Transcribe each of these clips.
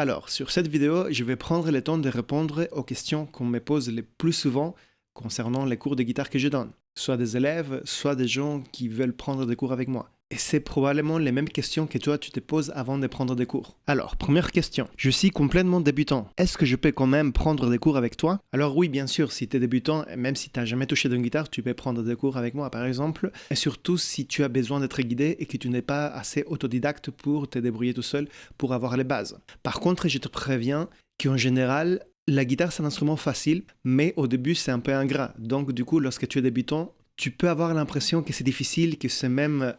Alors, sur cette vidéo, je vais prendre le temps de répondre aux questions qu'on me pose le plus souvent concernant les cours de guitare que je donne. Soit des élèves, soit des gens qui veulent prendre des cours avec moi. Et c'est probablement les mêmes questions que toi tu te poses avant de prendre des cours. Alors, première question. Je suis complètement débutant. Est-ce que je peux quand même prendre des cours avec toi? Alors oui, bien sûr, si tu es débutant, même si tu n'as jamais touché d'une guitare, tu peux prendre des cours avec moi, par exemple. Et surtout si tu as besoin d'être guidé et que tu n'es pas assez autodidacte pour te débrouiller tout seul pour avoir les bases. Par contre, je te préviens qu'en général, la guitare, c'est un instrument facile, mais au début, c'est un peu ingrat. Donc, du coup, lorsque tu es débutant, tu peux avoir l'impression que c'est difficile, que c'est même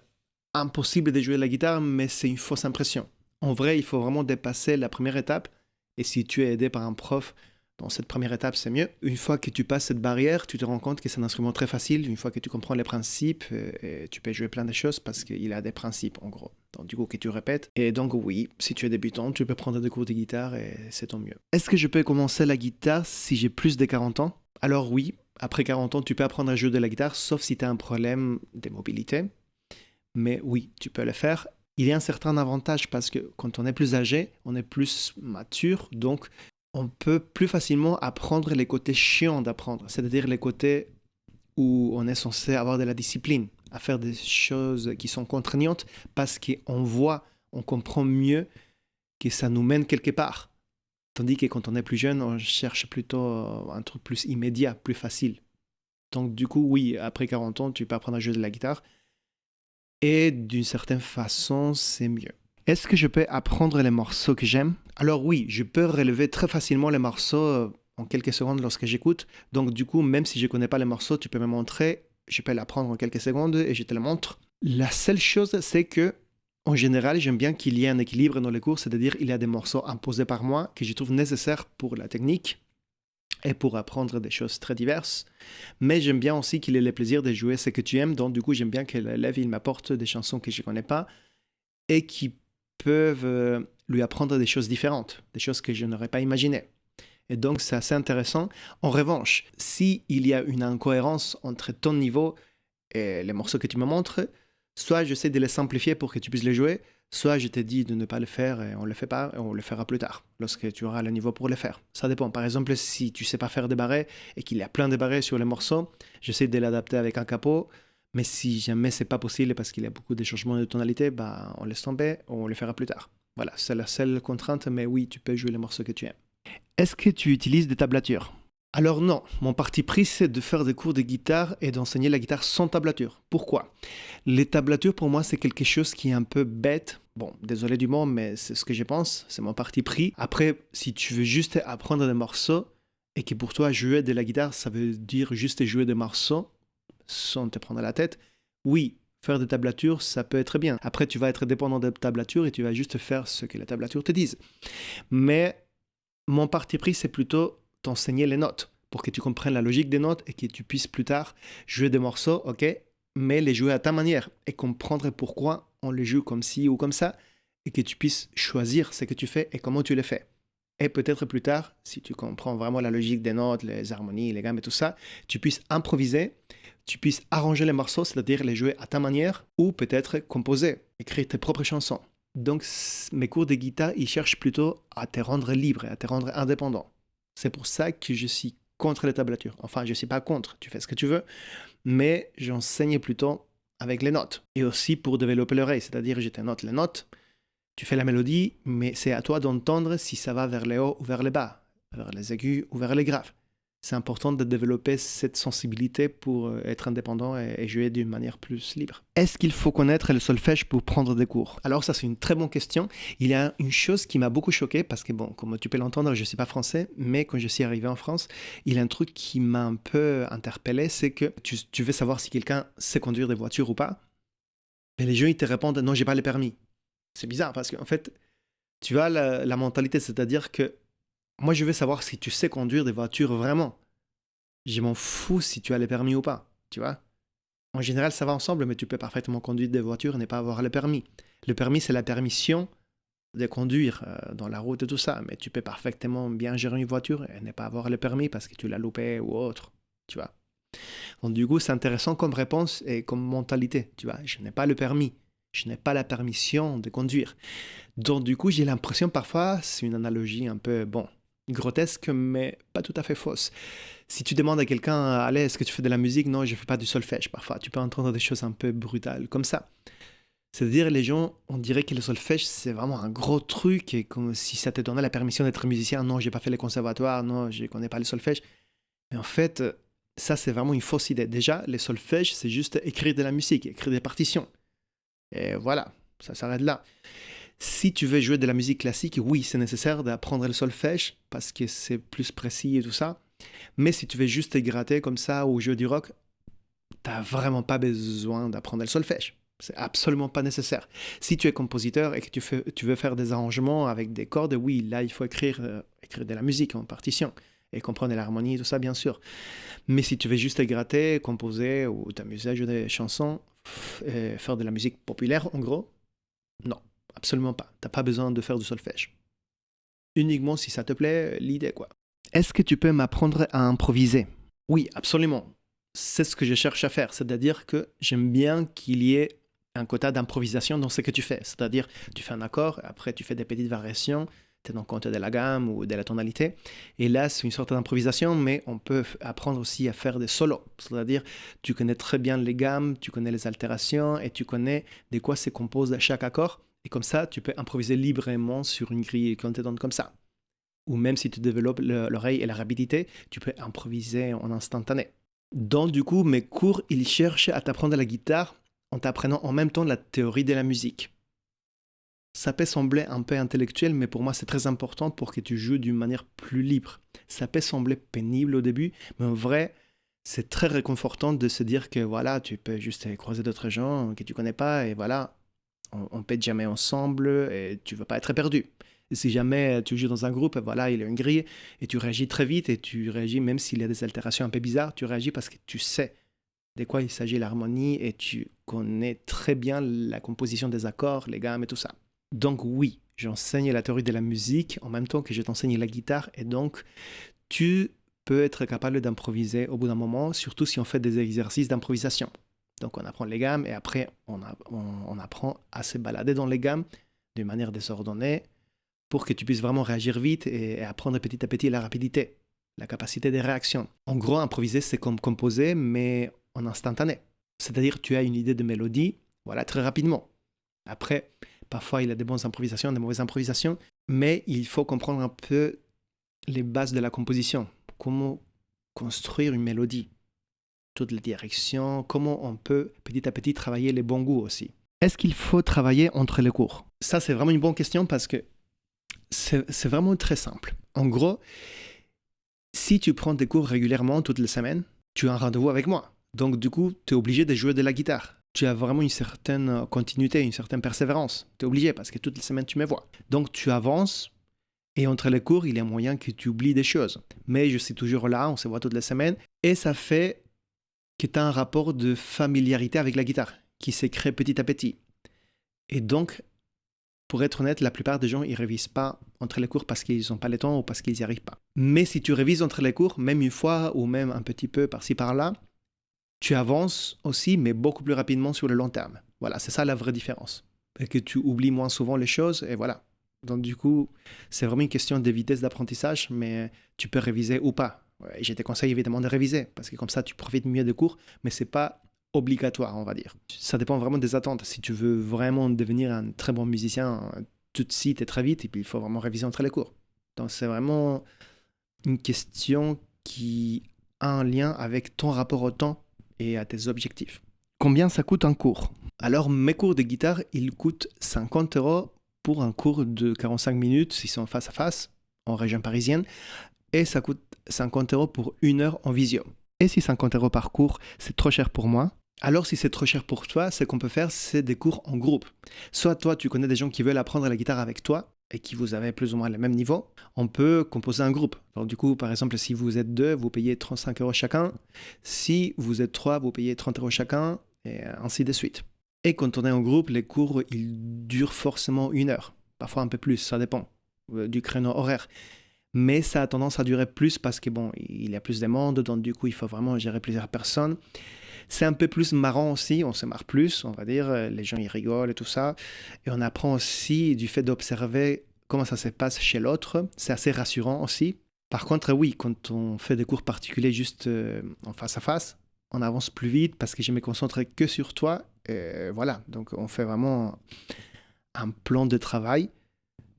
impossible de jouer la guitare, mais c'est une fausse impression. En vrai, il faut vraiment dépasser la première étape, et si tu es aidé par un prof dans cette première étape, c'est mieux. Une fois que tu passes cette barrière, tu te rends compte que c'est un instrument très facile, une fois que tu comprends les principes, et tu peux jouer plein de choses parce qu'il a des principes, en gros. Donc, du coup, que tu répètes. Et donc, oui, si tu es débutant, tu peux prendre des cours de guitare et c'est tant mieux. Est-ce que je peux commencer la guitare si j'ai plus de 40 ans? Alors oui, après 40 ans, tu peux apprendre à jouer de la guitare, sauf si tu as un problème de mobilité. Mais oui, tu peux le faire. Il y a un certain avantage parce que quand on est plus âgé, on est plus mature, donc on peut plus facilement apprendre les côtés chiants d'apprendre, c'est-à-dire les côtés où on est censé avoir de la discipline, à faire des choses qui sont contraignantes parce qu'on voit, on comprend mieux que ça nous mène quelque part. Tandis que quand on est plus jeune, on cherche plutôt un truc plus immédiat, plus facile. Donc du coup, oui, après 40 ans, tu peux apprendre à jouer de la guitare. Et d'une certaine façon, c'est mieux. Est-ce que je peux apprendre les morceaux que j'aime? Alors oui, je peux relever très facilement les morceaux en quelques secondes lorsque j'écoute. Donc du coup, même si je ne connais pas les morceaux, tu peux me montrer, je peux l'apprendre en quelques secondes et je te le montre. La seule chose, c'est que en général, j'aime bien qu'il y ait un équilibre dans les cours, c'est-à-dire il y a des morceaux imposés par moi que je trouve nécessaires pour la technique et pour apprendre des choses très diverses. Mais j'aime bien aussi qu'il ait le plaisir de jouer ce que tu aimes. Donc, du coup, j'aime bien que l'élève, il m'apporte des chansons que je ne connais pas et qui peuvent lui apprendre des choses différentes, des choses que je n'aurais pas imaginées. Et donc, c'est assez intéressant. En revanche, s'il y a une incohérence entre ton niveau et les morceaux que tu me montres, soit j'essaie de les simplifier pour que tu puisses les jouer, soit je te dis de ne pas le faire et on ne le fait pas et on le fera plus tard, lorsque tu auras le niveau pour le faire. Ça dépend. Par exemple, si tu ne sais pas faire des barrés et qu'il y a plein de barrés sur les morceaux, j'essaie de l'adapter avec un capot, mais si jamais c'est pas possible parce qu'il y a beaucoup de changements de tonalité, bah, on laisse tomber, on le fera plus tard. Voilà, c'est la seule contrainte, mais oui, tu peux jouer les morceaux que tu aimes. Est-ce que tu utilises des tablatures? Alors non, mon parti pris c'est de faire des cours de guitare et d'enseigner la guitare sans tablature. Pourquoi? Les tablatures pour moi c'est quelque chose qui est un peu bête. Bon, désolé du mot, mais c'est ce que je pense, c'est mon parti pris. Après, si tu veux juste apprendre des morceaux et que pour toi jouer de la guitare ça veut dire juste jouer des morceaux sans te prendre la tête, oui, faire des tablatures ça peut être bien. Après tu vas être dépendant des tablatures et tu vas juste faire ce que les tablatures te disent. Mais mon parti pris c'est plutôt t'enseigner les notes pour que tu comprennes la logique des notes et que tu puisses plus tard jouer des morceaux, ok, mais les jouer à ta manière et comprendre pourquoi on les joue comme ci ou comme ça et que tu puisses choisir ce que tu fais et comment tu le fais. Et peut-être plus tard, si tu comprends vraiment la logique des notes, les harmonies, les gammes et tout ça, tu puisses improviser, tu puisses arranger les morceaux, c'est-à-dire les jouer à ta manière ou peut-être composer, écrire tes propres chansons. Donc mes cours de guitare, ils cherchent plutôt à te rendre libre, à te rendre indépendant. C'est pour ça que je suis contre les tablatures. Enfin, je ne suis pas contre, tu fais ce que tu veux, mais j'enseigne plutôt avec les notes. Et aussi pour développer l'oreille, c'est-à-dire je te note les notes, tu fais la mélodie, mais c'est à toi d'entendre si ça va vers les hauts ou vers les bas, vers les aigus ou vers les graves. C'est important de développer cette sensibilité pour être indépendant et jouer d'une manière plus libre. Est-ce qu'il faut connaître le solfège pour prendre des cours? Alors ça c'est une très bonne question. Il y a une chose qui m'a beaucoup choqué parce que bon, comme tu peux l'entendre, je ne suis pas français, mais quand je suis arrivé en France, il y a un truc qui m'a un peu interpellé, c'est que tu veux savoir si quelqu'un sait conduire des voitures ou pas, et les gens ils te répondent non, j'ai pas le permis. C'est bizarre parce qu'en fait, tu as la mentalité, c'est-à-dire que moi je veux savoir si tu sais conduire des voitures vraiment. Je m'en fous si tu as le permis ou pas, tu vois. En général, ça va ensemble, mais tu peux parfaitement conduire des voitures et ne pas avoir le permis. Le permis, c'est la permission de conduire dans la route et tout ça, mais tu peux parfaitement bien gérer une voiture et ne pas avoir le permis parce que tu l'as loupé ou autre, tu vois. Donc du coup, c'est intéressant comme réponse et comme mentalité, tu vois. Je n'ai pas le permis, Je n'ai pas la permission de conduire. Donc du coup, j'ai l'impression parfois, c'est une analogie un peu, grotesque, mais pas tout à fait fausse. Si tu demandes à quelqu'un, allez, est-ce que tu fais de la musique? Non, je ne fais pas du solfège. Parfois, tu peux entendre des choses un peu brutales comme ça. C'est-à-dire, les gens, on dirait que le solfège, c'est vraiment un gros truc, et comme si ça te donnait la permission d'être musicien. Non, j'ai pas fait le conservatoire, non, je connais pas le solfège. Mais en fait, ça, c'est vraiment une fausse idée. Déjà, le solfège, c'est juste écrire de la musique, écrire des partitions. Et voilà, ça s'arrête là. Si tu veux jouer de la musique classique, oui, c'est nécessaire d'apprendre le solfège, parce que c'est plus précis et tout ça. Mais si tu veux juste te gratter comme ça ou jouer du rock, t'as vraiment pas besoin d'apprendre le solfège. C'est absolument pas nécessaire. Si tu es compositeur et que tu veux faire des arrangements avec des cordes, oui, là, il faut écrire de la musique en partition et comprendre l'harmonie, tout ça, bien sûr. Mais si tu veux juste te gratter, composer ou t'amuser à jouer des chansons, faire de la musique populaire, en gros, non, absolument pas. T'as pas besoin de faire du solfège. Uniquement si ça te plaît, l'idée, quoi. Est-ce que tu peux m'apprendre à improviser? Oui, absolument. C'est ce que je cherche à faire, c'est-à-dire que j'aime bien qu'il y ait un quota d'improvisation dans ce que tu fais. C'est-à-dire, tu fais un accord, après tu fais des petites variations, tenant compte de la gamme ou de la tonalité. Et là, c'est une sorte d'improvisation, mais on peut apprendre aussi à faire des solos. C'est-à-dire, tu connais très bien les gammes, tu connais les altérations et tu connais de quoi se compose chaque accord. Et comme ça, tu peux improviser librement sur une grille qu'on te donne comme ça. Ou même si tu développes l'oreille et la rapidité, tu peux improviser en instantané. Donc du coup, mes cours, ils cherchent à t'apprendre la guitare en t'apprenant en même temps la théorie de la musique. Ça peut sembler un peu intellectuel, mais pour moi c'est très important pour que tu joues d'une manière plus libre. Ça peut sembler pénible au début, mais en vrai, c'est très réconfortant de se dire que voilà, tu peux juste croiser d'autres gens que tu connais pas, et voilà, on peut jamais ensemble, et tu ne vas pas être perdu. Et si jamais tu joues dans un groupe, voilà, il y a une grille, et tu réagis très vite, et tu réagis même s'il y a des altérations un peu bizarres, tu réagis parce que tu sais de quoi il s'agit l'harmonie, et tu connais très bien la composition des accords, les gammes et tout ça. Donc oui, j'enseigne la théorie de la musique en même temps que je t'enseigne la guitare, et donc tu peux être capable d'improviser au bout d'un moment, surtout si on fait des exercices d'improvisation. Donc on apprend les gammes, et après on apprend à se balader dans les gammes d'une manière désordonnée pour que tu puisses vraiment réagir vite et apprendre petit à petit la rapidité, la capacité de réaction. En gros, improviser, c'est comme composer, mais en instantané. C'est-à-dire, tu as une idée de mélodie, voilà, très rapidement. Après, parfois, il y a des bonnes improvisations, des mauvaises improvisations, mais il faut comprendre un peu les bases de la composition. Comment construire une mélodie, toutes les directions, comment on peut petit à petit travailler les bons goûts aussi. Est-ce qu'il faut travailler entre les cours? Ça, c'est vraiment une bonne question parce que c'est vraiment très simple. En gros, si tu prends des cours régulièrement toutes les semaines, tu as un rendez-vous avec moi. Donc du coup, tu es obligé de jouer de la guitare. Tu as vraiment une certaine continuité, une certaine persévérance. Tu es obligé parce que toutes les semaines, tu me vois. Donc tu avances et entre les cours, il y a moyen que tu oublies des choses. Mais je suis toujours là, on se voit toutes les semaines. Et ça fait que tu as un rapport de familiarité avec la guitare qui s'est créé petit à petit. Et donc, pour être honnête, la plupart des gens, ils ne révisent pas entre les cours parce qu'ils n'ont pas le temps ou parce qu'ils n'y arrivent pas. Mais si tu révises entre les cours, même une fois ou même un petit peu par-ci par-là, tu avances aussi, mais beaucoup plus rapidement sur le long terme. Voilà, c'est ça la vraie différence. Et que tu oublies moins souvent les choses, et voilà. Donc du coup, c'est vraiment une question de vitesse d'apprentissage, mais tu peux réviser ou pas. Et je te conseille évidemment de réviser, parce que comme ça, tu profites mieux des cours, mais ce n'est pas obligatoire, on va dire. Ça dépend vraiment des attentes. Si tu veux vraiment devenir un très bon musicien tout de suite et très vite, et puis il faut vraiment réviser entre les cours. Donc c'est vraiment une question qui a un lien avec ton rapport au temps et à tes objectifs. Combien ça coûte un cours? Alors mes cours de guitare, ils coûtent 50 € pour un cours de 45 minutes s'ils sont face à face, en région parisienne, et ça coûte 50 € pour 1 heure en visio. Et si 50 € par cours, c'est trop cher pour moi, alors si c'est trop cher pour toi, ce qu'on peut faire, c'est des cours en groupe. Soit toi, tu connais des gens qui veulent apprendre la guitare avec toi, et qui vous avez plus ou moins le même niveau, on peut composer un groupe. Alors du coup, par exemple, si vous êtes 2, vous payez 35 € chacun. Si vous êtes 3, vous payez 30 € chacun, et ainsi de suite. Et quand on est en groupe, les cours, ils durent forcément 1 heure. Parfois un peu plus, ça dépend du créneau horaire. mais ça a tendance à durer plus parce que bon, il y a plus de monde, donc du coup, il faut vraiment gérer plusieurs personnes. C'est un peu plus marrant aussi, on se marre plus, on va dire, les gens ils rigolent et tout ça. Et on apprend aussi du fait d'observer comment ça se passe chez l'autre, c'est assez rassurant aussi. Par contre, oui, quand on fait des cours particuliers juste en face à face, on avance plus vite parce que je me concentre que sur toi. Et voilà, donc on fait vraiment un plan de travail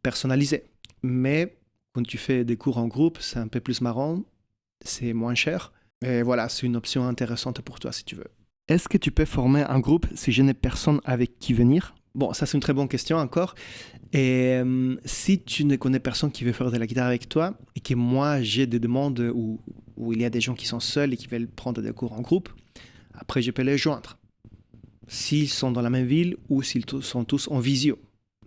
personnalisé. Mais quand tu fais des cours en groupe, c'est un peu plus marrant, c'est moins cher. Et voilà, c'est une option intéressante pour toi si tu veux. Est-ce que tu peux former un groupe si je n'ai personne avec qui venir? Bon, ça c'est une très bonne question encore. Et si tu ne connais personne qui veut faire de la guitare avec toi, et que moi j'ai des demandes où il y a des gens qui sont seuls et qui veulent prendre des cours en groupe, après je peux les joindre. S'ils sont dans la même ville ou s'ils sont tous en visio.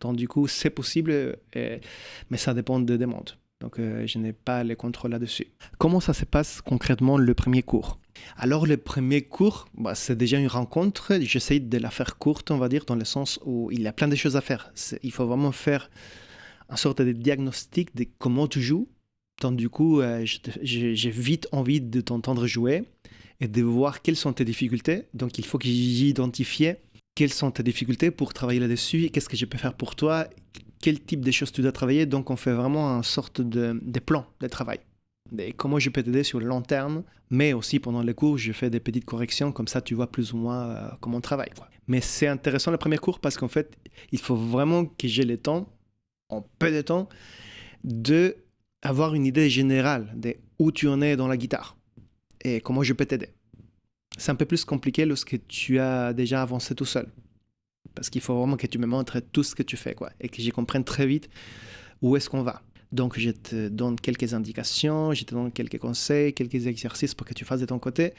Donc du coup c'est possible, mais ça dépend des demandes. Donc je n'ai pas les contrôles là-dessus. Comment ça se passe concrètement le premier cours? Alors le premier cours, c'est déjà une rencontre. J'essaye de la faire courte, on va dire, dans le sens où il y a plein de choses à faire. Il faut vraiment faire une sorte de diagnostic de comment tu joues. Donc du coup, j'ai vite envie de t'entendre jouer et de voir quelles sont tes difficultés. Donc il faut que j'identifie quelles sont tes difficultés pour travailler là-dessus et qu'est-ce que je peux faire pour toi, quel type de choses tu dois travailler. Donc on fait vraiment une sorte de plan de travail. Et comment je peux t'aider sur le long terme, mais aussi pendant les cours, je fais des petites corrections, comme ça tu vois plus ou moins comment on travaille, quoi. Mais c'est intéressant le premier cours parce qu'en fait, il faut vraiment que j'ai le temps, en peu de temps, de avoir une idée générale de où tu en es dans la guitare et comment je peux t'aider. C'est un peu plus compliqué lorsque tu as déjà avancé tout seul. Parce qu'il faut vraiment que tu me montres tout ce que tu fais, quoi, et que je comprenne très vite où est-ce qu'on va. Donc, je te donne quelques indications, je te donne quelques conseils, quelques exercices pour que tu fasses de ton côté.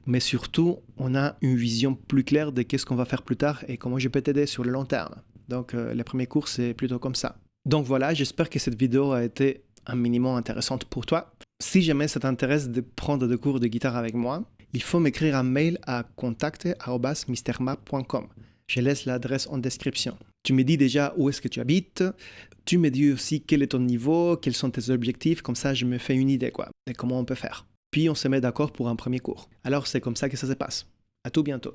Mais surtout, on a une vision plus claire de qu'est-ce qu'on va faire plus tard et comment je peux t'aider sur le long terme. Donc, les premiers cours, c'est plutôt comme ça. Donc voilà, j'espère que cette vidéo a été un minimum intéressante pour toi. Si jamais ça t'intéresse de prendre des cours de guitare avec moi, il faut m'écrire un mail à contact@misterma.com. Je laisse l'adresse en description. Tu me dis déjà où est-ce que tu habites. Tu me dis aussi quel est ton niveau, quels sont tes objectifs. Comme ça, je me fais une idée, quoi, de comment on peut faire. Puis, on se met d'accord pour un premier cours. Alors, c'est comme ça que ça se passe. À tout bientôt.